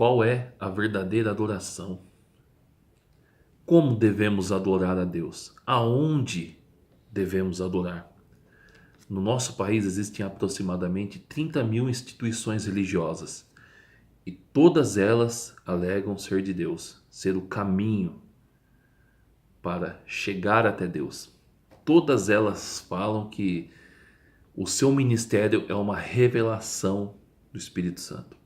Qual é a verdadeira adoração? Como devemos adorar a Deus? Aonde devemos adorar? No nosso país existem aproximadamente 30 mil instituições religiosas e todas elas alegam ser de Deus, ser o caminho para chegar até Deus. Todas elas falam que o seu ministério é uma revelação do Espírito Santo.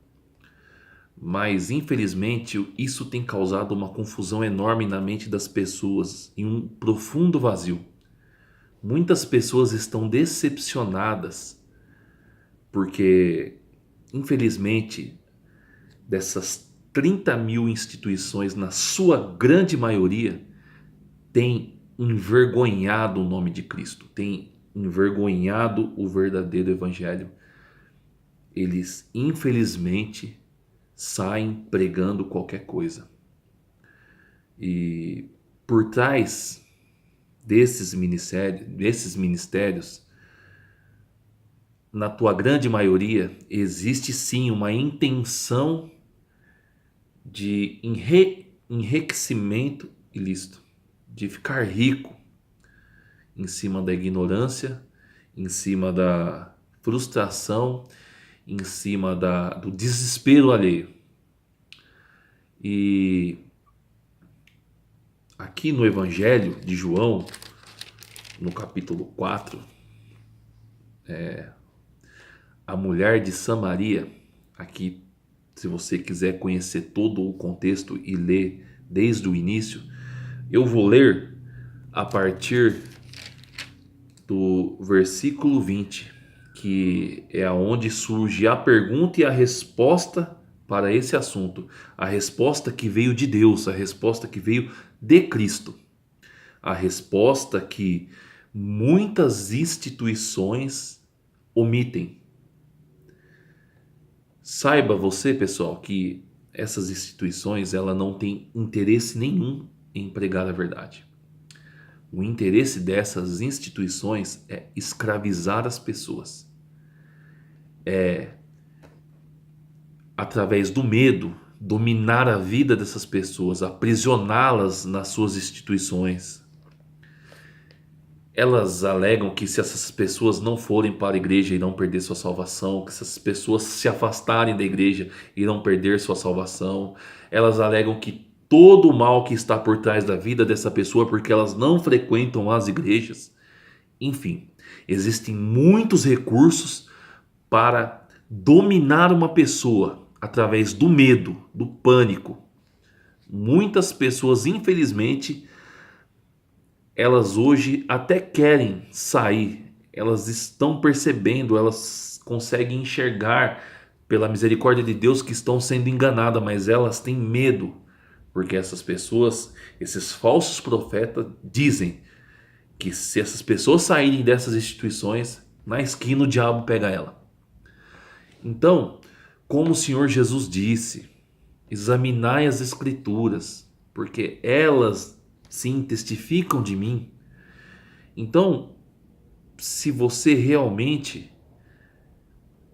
Mas, infelizmente, isso tem causado uma confusão enorme na mente das pessoas e um profundo vazio. Muitas pessoas estão decepcionadas porque, infelizmente, dessas 30 mil instituições, na sua grande maioria, tem envergonhado o nome de Cristo, tem envergonhado o verdadeiro evangelho. Eles, infelizmente, saem pregando qualquer coisa. E por trás desses ministérios, na tua grande maioria, existe sim uma intenção de enriquecimento ilícito, de ficar rico em cima da ignorância, em cima da frustração, em cima do desespero alheio. E aqui no Evangelho de João, no capítulo 4, a mulher de Samaria, aqui, se você quiser conhecer todo o contexto e ler desde o início, eu vou ler a partir do versículo 20, que é aonde surge a pergunta e a resposta para esse assunto. A resposta que veio de Deus, a resposta que veio de Cristo. A resposta que muitas instituições omitem. Saiba você, pessoal, que essas instituições ela não têm interesse nenhum em pregar a verdade. O interesse dessas instituições é escravizar as pessoas. É, através do medo, dominar a vida dessas pessoas, aprisioná-las nas suas instituições. Elas alegam que se essas pessoas não forem para a igreja irão perder sua salvação, que se essas pessoas se afastarem da igreja irão perder sua salvação. Elas alegam que todo o mal que está por trás da vida dessa pessoa porque elas não frequentam as igrejas. Enfim, existem muitos recursos para dominar uma pessoa através do medo, do pânico. Muitas pessoas, infelizmente, elas hoje até querem sair, elas estão percebendo, elas conseguem enxergar pela misericórdia de Deus que estão sendo enganadas, mas elas têm medo, porque essas pessoas, esses falsos profetas dizem que se essas pessoas saírem dessas instituições, na esquina o diabo pega ela. Então, como o Senhor Jesus disse, examinai as escrituras, porque elas sim testificam de mim. Então, se você realmente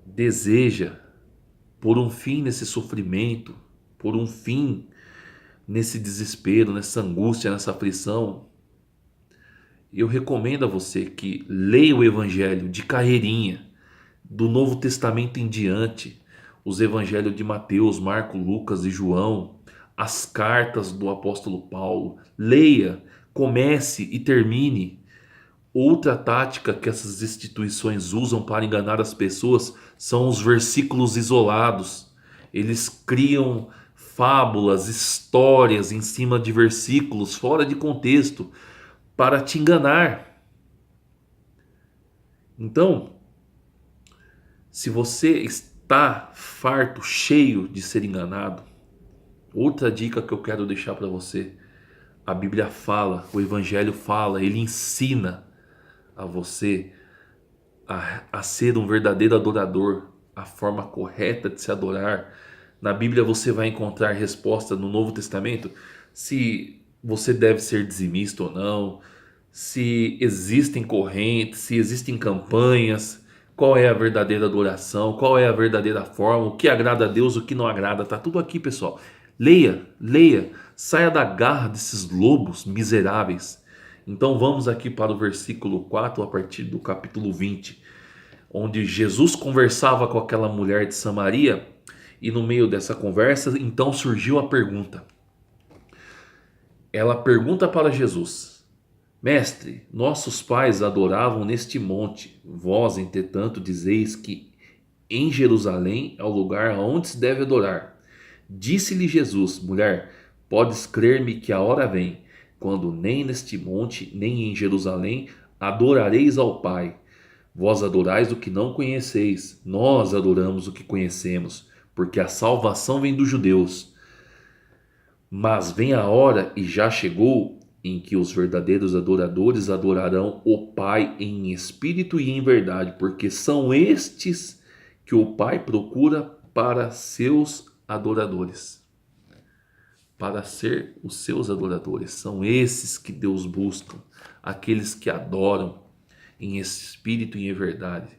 deseja por um fim nesse sofrimento, por um fim nesse desespero, nessa angústia, nessa aflição, eu recomendo a você que leia o Evangelho de carreirinha, do Novo Testamento em diante, os Evangelhos de Mateus, Marcos, Lucas e João, as cartas do apóstolo Paulo. Leia, comece e termine. Outra tática que essas instituições usam para enganar as pessoas são os versículos isolados. Eles criam fábulas, histórias em cima de versículos fora de contexto para te enganar. Então, se você está farto, cheio de ser enganado, outra dica que eu quero deixar para você: a Bíblia fala, o Evangelho fala, ele ensina a você a ser um verdadeiro adorador, a forma correta de se adorar. Na Bíblia você vai encontrar resposta no Novo Testamento se você deve ser dizimista ou não, se existem correntes, se existem campanhas, qual é a verdadeira adoração, qual é a verdadeira forma, o que agrada a Deus, o que não agrada, tá tudo aqui, pessoal. Leia, leia, saia da garra desses lobos miseráveis. Então vamos aqui para o versículo 4, a partir do capítulo 20, onde Jesus conversava com aquela mulher de Samaria, e no meio dessa conversa, então surgiu a pergunta. Ela pergunta para Jesus: Mestre, nossos pais adoravam neste monte, vós, entretanto, dizeis que em Jerusalém é o lugar onde se deve adorar. Disse-lhe Jesus: Mulher, podes crer-me que a hora vem, quando nem neste monte, nem em Jerusalém adorareis ao Pai. Vós adorais o que não conheceis, nós adoramos o que conhecemos, porque a salvação vem dos judeus. Mas vem a hora, e já chegou, em que os verdadeiros adoradores adorarão o Pai em espírito e em verdade, porque são estes que o Pai procura para seus adoradores. Para ser os seus adoradores. São esses que Deus busca, aqueles que adoram em espírito e em verdade.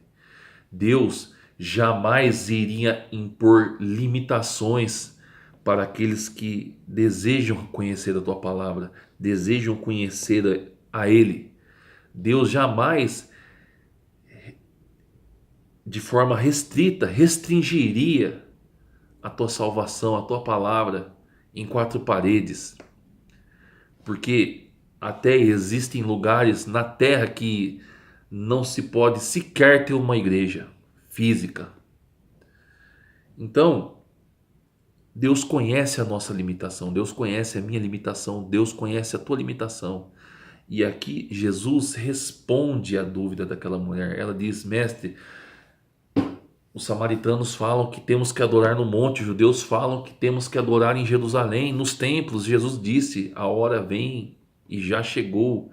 Deus jamais iria impor limitações para aqueles que desejam conhecer a tua palavra, desejam conhecer a Ele. Deus jamais, de forma restrita, restringiria a tua salvação, a tua palavra em quatro paredes, porque até existem lugares na terra que não se pode sequer ter uma igreja física. Então, Deus conhece a nossa limitação, Deus conhece a minha limitação, Deus conhece a tua limitação. E aqui Jesus responde à dúvida daquela mulher. Ela diz: Mestre, os samaritanos falam que temos que adorar no monte, os judeus falam que temos que adorar em Jerusalém, nos templos. Jesus disse: a hora vem e já chegou,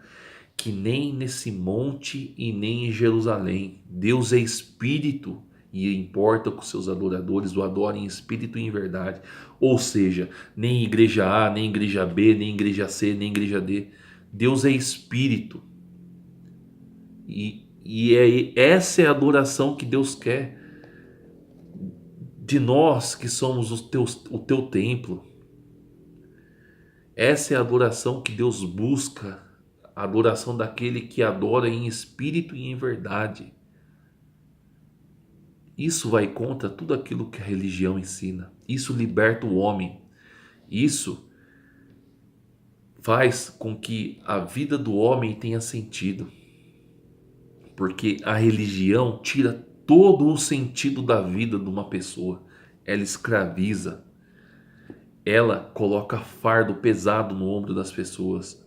que nem nesse monte e nem em Jerusalém. Deus é espírito e importa que os seus adoradores o adorem em espírito e em verdade. Ou seja, nem igreja A, nem igreja B, nem igreja C, nem igreja D. Deus é espírito. Essa é a adoração que Deus quer de nós que somos o teu templo. Essa é a adoração que Deus busca, a adoração daquele que adora em espírito e em verdade. Isso vai contra tudo aquilo que a religião ensina. Isso liberta o homem. Isso faz com que a vida do homem tenha sentido. Porque a religião tira todo o sentido da vida de uma pessoa. Ela escraviza. Ela coloca fardo pesado no ombro das pessoas.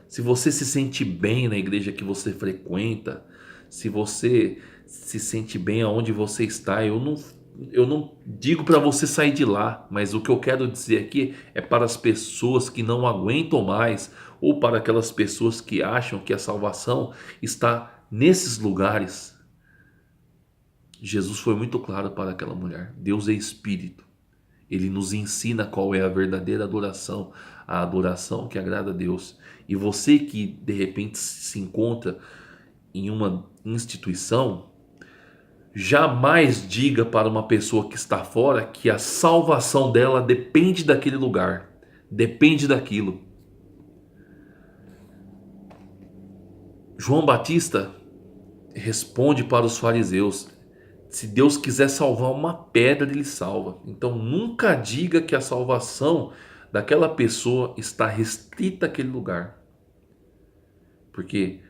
Se você se sente bem na igreja que você frequenta, se você se sente bem aonde você está, eu não digo para você sair de lá, mas o que eu quero dizer aqui é para as pessoas que não aguentam mais, ou para aquelas pessoas que acham que a salvação está nesses lugares. Jesus foi muito claro para aquela mulher. Deus é espírito. Ele nos ensina qual é a verdadeira adoração, a adoração que agrada a Deus. E você que de repente se encontra em uma instituição, jamais diga para uma pessoa que está fora que a salvação dela depende daquele lugar, depende daquilo. João Batista responde para os fariseus: se Deus quiser salvar uma pedra, Ele salva. Então nunca diga que a salvação daquela pessoa está restrita àquele lugar. Porque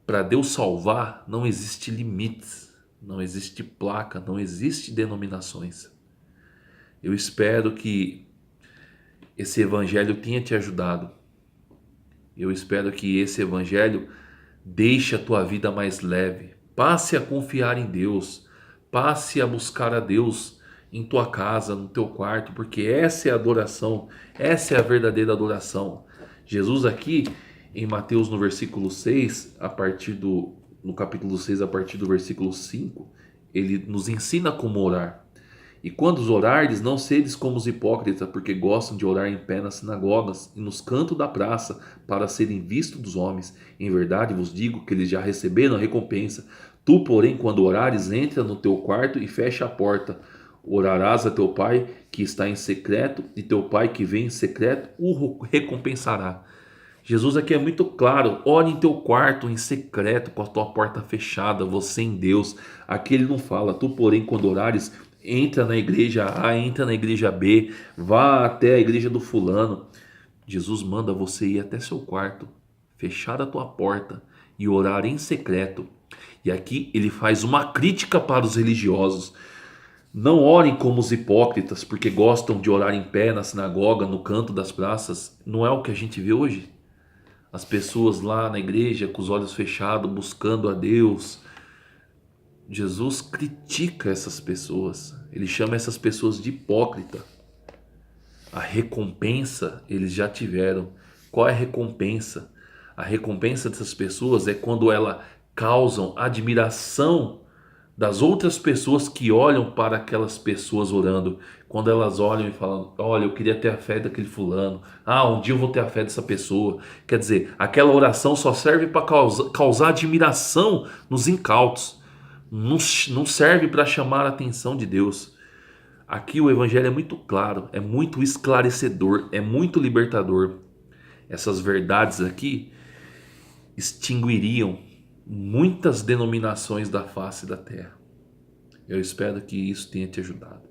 para Deus salvar não existe limites, não existe placa, não existe denominações. Eu espero que esse evangelho tenha te ajudado. Eu espero que esse evangelho deixe a tua vida mais leve. Passe a confiar em Deus. Passe a buscar a Deus em tua casa, no teu quarto, porque essa é a adoração, essa é a verdadeira adoração. Jesus aqui em Mateus no versículo 6, no capítulo 6, a partir do versículo 5, ele nos ensina como orar. E quando os orardes, não sedes como os hipócritas, porque gostam de orar em pé nas sinagogas e nos cantos da praça, para serem vistos dos homens. Em verdade vos digo que eles já receberam a recompensa. Tu, porém, quando orares, entra no teu quarto e fecha a porta. Orarás a teu pai que está em secreto, e teu pai que vem em secreto o recompensará. Jesus aqui é muito claro: ore em teu quarto em secreto, com a tua porta fechada, você em Deus. Aqui ele não fala: tu, porém, quando orares, entra na igreja A, entra na igreja B, vá até a igreja do fulano. Jesus manda você ir até seu quarto, fechar a tua porta e orar em secreto. E aqui ele faz uma crítica para os religiosos. Não orem como os hipócritas, porque gostam de orar em pé na sinagoga, no canto das praças. Não é o que a gente vê hoje? As pessoas lá na igreja com os olhos fechados, buscando a Deus. Jesus critica essas pessoas. Ele chama essas pessoas de hipócrita. A recompensa eles já tiveram. Qual é a recompensa? A recompensa dessas pessoas é quando elas causam admiração das outras pessoas que olham para aquelas pessoas orando. Quando elas olham e falam: olha, eu queria ter a fé daquele fulano. Ah, um dia eu vou ter a fé dessa pessoa. Quer dizer, aquela oração só serve para causar admiração nos incautos. Não serve para chamar a atenção de Deus. Aqui o evangelho é muito claro, é muito esclarecedor, é muito libertador. Essas verdades aqui extinguiriam muitas denominações da face da terra. Eu espero que isso tenha te ajudado.